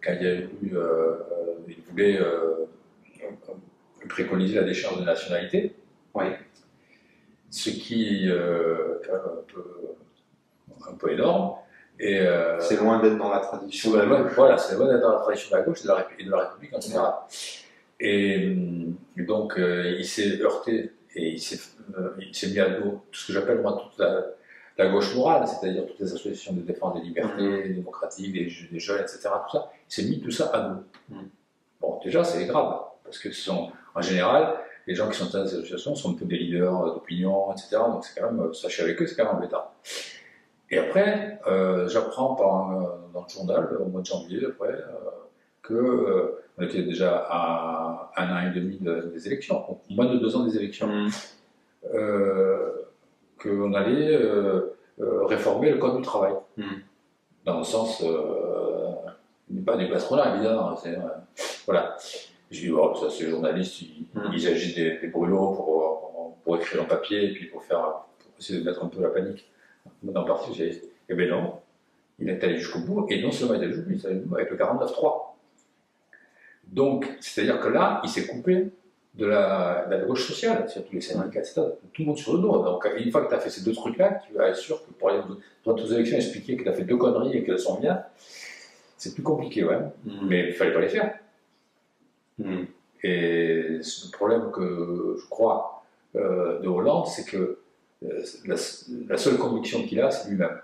quand il y a eu, il voulait préconiser la décharge de nationalité, ce qui est quand même un peu énorme. C'est loin d'être dans la tradition de la gauche. Voilà, c'est loin d'être dans la tradition de la gauche et de la République en général. Et donc, il s'est heurté et il s'est mis à dos tout ce que j'appelle moi toute la gauche morale, c'est-à-dire toutes les associations de défense des libertés démocratiques, des jeunes, etc. Tout ça. Il s'est mis tout ça à dos. Bon, déjà, c'est grave, parce que en général, les gens qui sont dans ces associations sont un peu des leaders d'opinion, etc. Donc, c'est quand même, sachez avec eux, c'est quand même embêtant. Et après, j'apprends dans le journal, au mois de janvier, qu'on était déjà à 1 an et demi des élections, moins de 2 ans des élections. qu'on allait réformer le code du travail. Dans le sens, pas du patronat évidemment. Voilà. J'ai dit, oh, ça c'est les journalistes, ils agitent des brûlots pour écrire un papier et puis pour essayer de mettre un peu la panique dans le Parti socialiste. Eh bien non, il est allé jusqu'au bout, et non seulement il est allé jusqu'au bout, il est allé jusqu'au bout avec le 49.3. Donc, c'est-à-dire que là, il s'est coupé de la gauche sociale, c'est-à-dire tous les syndicats, etc. Tout le monde sur le dos. Donc, une fois que tu as fait ces deux trucs-là, tu vas être sûr que pour aller dans tes élections expliquer que tu as fait deux conneries et qu'elles sont bien, c'est plus compliqué, ouais. Mais il ne fallait pas les faire. Et le problème que je crois de Hollande, c'est que la seule conviction qu'il a, c'est lui-même.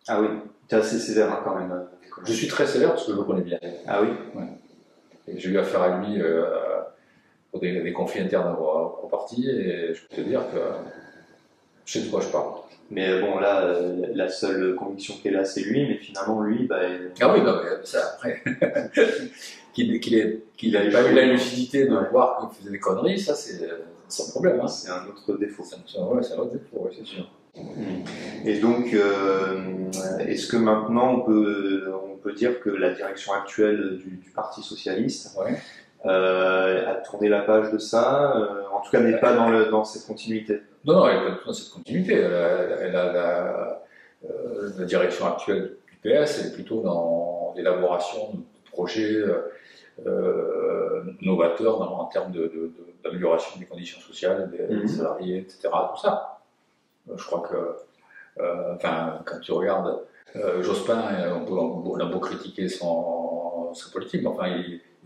Ah oui, tu es assez sévère hein, quand même. Je suis très sévère parce que je le connais bien. Ah oui ouais. Et j'ai eu affaire à lui pour des conflits internes au parti, et je peux te dire que je sais de quoi je parle. Mais bon, là, la seule conviction qu'il a, c'est lui, mais finalement, lui, bah... Ah oui, bah, ça, après, qu'il n'ait pas eu la lucidité de voir qu'il faisait des conneries, ça, c'est son problème. Hein. C'est un autre défaut. Ouais, c'est un autre défaut, ouais, c'est sûr. Et donc, est-ce que maintenant, on peut dire que la direction actuelle du Parti Socialiste a tourné la page de ça, en tout cas n'est pas dans cette continuité? Non, elle n'est pas dans cette continuité. La direction actuelle du PS est plutôt dans l'élaboration de projets novateurs en termes d'amélioration des conditions sociales des salariés, etc. Tout ça. Je crois que, quand tu regardes Jospin, on a beau critiquer sa politique, mais enfin,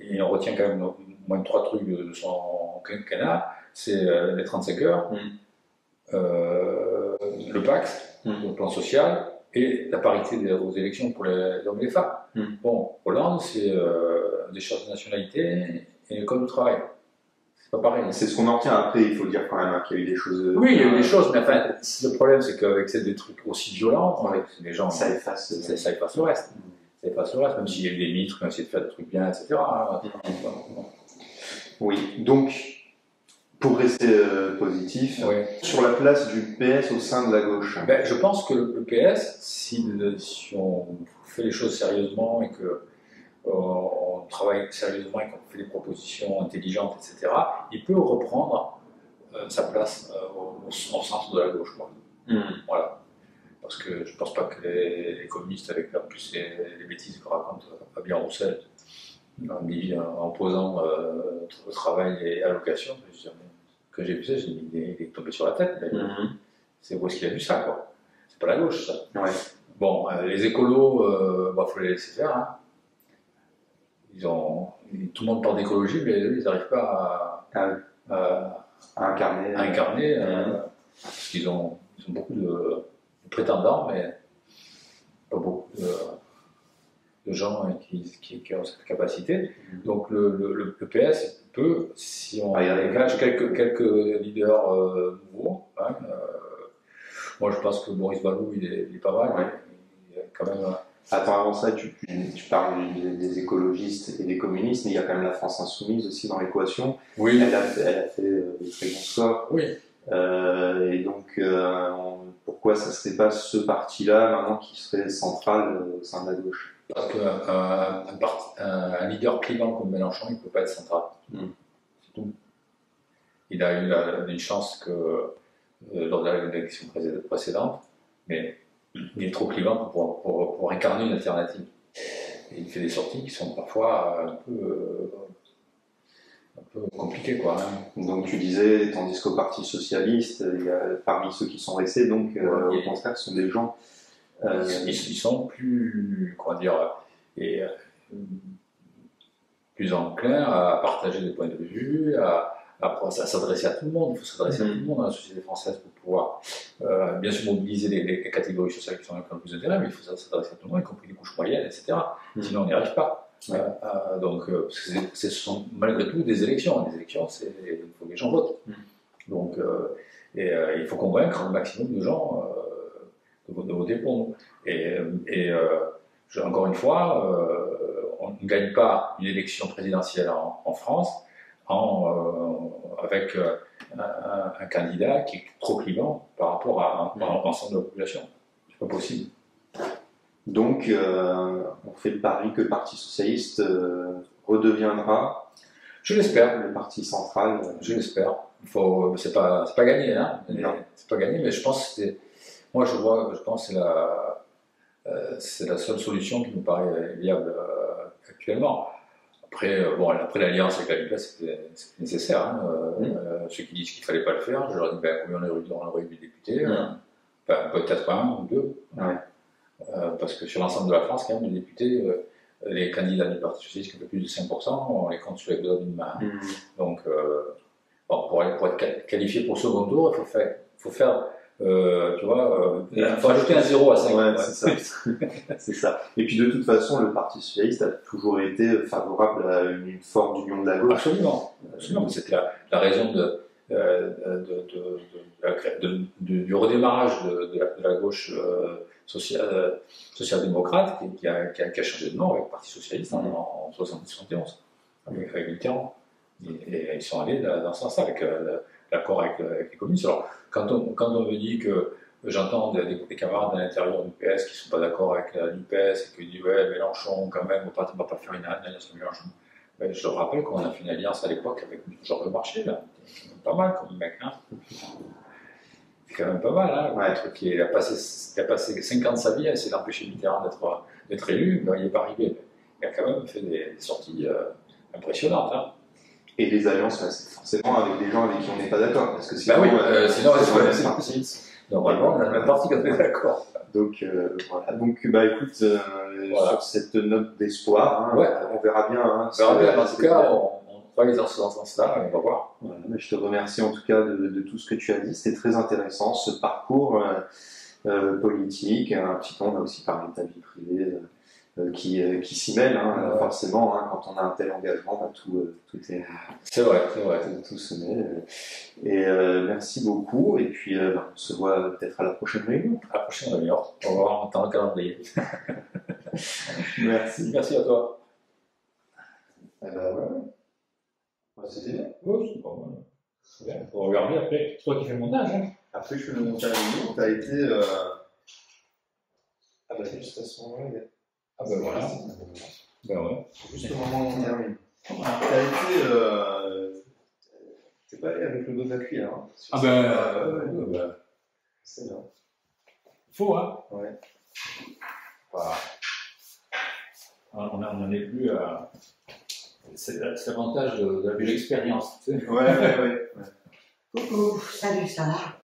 il en retient quand même au moins 3 trucs de son quinquennat. C'est les 35 heures. Le Pax, le plan social, et la parité aux élections pour les hommes et les femmes. Bon, Hollande, c'est des charges de nationalité et le code du travail. C'est pas pareil. C'est ce qu'on en retient. Après, il faut dire quand même qu'il y a eu des choses. Oui, il y a eu des choses, mais enfin, le problème, c'est qu'avec des trucs aussi violents, les gens. Ça efface le reste. Ça efface le reste, même s'il y a eu des ministres qui ont essayé de faire des trucs bien, etc. Oui, donc. Pour rester positif, sur la place du PS au sein de la gauche. Ben, je pense que le PS, si on fait les choses sérieusement et qu'on travaille sérieusement et qu'on fait des propositions intelligentes, etc., il peut reprendre sa place au centre de la gauche. Voilà. Parce que je ne pense pas que les communistes, avec en plus les bêtises que raconte Fabien Roussel, en posant au travail et allocation, que j'ai vu ça, j'ai dit, il est tombé sur la tête. C'est où est-ce qu'il a vu ça, quoi? C'est pas la gauche, ça. Ouais. Bon, les écolos, faut les laisser faire. Hein. Tout le monde parle d'écologie, mais ils n'arrivent pas à incarner. Parce qu'ils ont beaucoup de prétendants, mais pas beaucoup de gens qui ont cette capacité. Donc le PS peut, si on dégage quelques leaders nouveaux, moi je pense que Boris Balou il est pas mal, il est quand même... Attends, avant ça, tu parles des écologistes et des communistes, mais il y a quand même la France Insoumise aussi dans l'équation. Oui. Elle a fait des très bons scores. Oui. Et donc, pourquoi ça ne serait pas ce parti-là maintenant qui serait central au sein de la gauche? Parce qu'un leader clivant comme Mélenchon, il ne peut pas être central. C'est tout. Il a eu une chance lors de l'élection précédente, mais il est trop clivant pour incarner une alternative. Et il fait des sorties qui sont parfois un peu compliquées, quoi. Donc tu disais, tandis qu'au Parti Socialiste, il y a, parmi ceux qui sont restés, donc au contraire, ce sont des gens... Ils sont plus, plus enclins à partager des points de vue, à s'adresser à tout le monde. Il faut s'adresser à tout le monde dans la société française pour pouvoir, bien sûr, mobiliser les catégories sociales qui sont les plus intérêt, mais il faut s'adresser à tout le monde, y compris les couches moyennes, etc. Sinon, on n'y arrive pas. Donc, ce sont malgré tout des élections. Les élections, il faut que les gens votent. Donc, il faut convaincre un maximum de gens de voter pour nous. Encore une fois, on ne gagne pas une élection présidentielle en France avec un candidat qui est trop clivant par rapport à l'ensemble de la population. C'est pas possible. Donc, on fait le pari que le Parti socialiste redeviendra, je l'espère, le parti central. Je l'espère. C'est pas gagné, hein. C'est pas gagné, mais je pense que je pense que c'est la seule solution qui me paraît viable actuellement. Après, après l'alliance avec la NUPES, c'est nécessaire. Hein. Ceux qui disent qu'il ne fallait pas le faire, je leur dis combien on aurait eu des députés, peut-être un ou deux. Ouais. Parce que sur l'ensemble de la France, quand même, les députés, les candidats du Parti socialiste qui ont fait plus de 5%, on les compte sur les doigts d'une main. Donc, pour être qualifié pour le second tour, il faut faire tu vois, il faut ajouter un 0 à 5. Ouais, c'est ça. C'est ça. Et puis de toute façon, le Parti socialiste a toujours été favorable à une forme d'union de la gauche. Absolument. C'était la raison du redémarrage de la gauche social-démocrate qui a changé de nom avec le Parti socialiste en 70-71, avec Mitterrand. Et ils sont allés dans ce sens-là, avec l'accord avec les communistes. Alors, quand on me dit que j'entends des camarades à l'intérieur du PS qui ne sont pas d'accord avec la NUPES et qui disent ouais, Mélenchon, quand même, on ne va pas faire une alliance avec Mélenchon. Ben, je leur rappelle qu'on a fait une alliance à l'époque avec Georges Marchais, là. C'est pas mal comme mec, hein. C'est quand même pas mal, hein. Un truc qui a passé 5 ans de sa vie à essayer d'empêcher Mitterrand d'être élu, ben, il n'est pas arrivé. Il a quand même fait des sorties impressionnantes, hein. Et les alliances, c'est forcément avec des gens avec qui on n'est pas d'accord, parce que sinon, sinon c'est parti. Normalement, on a le même parti quand on est d'accord. Donc, voilà. Donc, écoute, sur cette note d'espoir, hein, on verra bien. Hein, en tout cas, on travaille dans ce sens-là, on va voir. Voilà, mais je te remercie en tout cas de tout ce que tu as dit. C'était très intéressant, ce parcours politique. Un petit peu, on a aussi parlé de ta vie privée. Qui s'y mêle, hein, forcément, hein, quand on a un tel engagement, tout est. C'est vrai. Tout se mêle. Et merci beaucoup, et puis on se voit peut-être à la prochaine réunion. À la prochaine réunion, on va voir dans le calendrier. Merci. Merci à toi. Eh ben ouais. C'était bien. Oui, c'est pas mal. C'est bien, il faut regarder après. C'est toi qui fais le montage, hein. Après, je fais le montage vidéo, t'as été. Ah bah, juste à ce moment-là, Ah ben voilà. Ben ouais. Juste au moment où on termine. T'as été. T'es pas allé avec le dos de la cuillère. Hein, ah ben. C'est bien. Faut, hein. Ouais. Voilà. On n'en est plus à. C'est l'avantage de l'expérience, tu sais. Ouais. Coucou, salut, ça va?